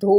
2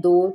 2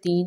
3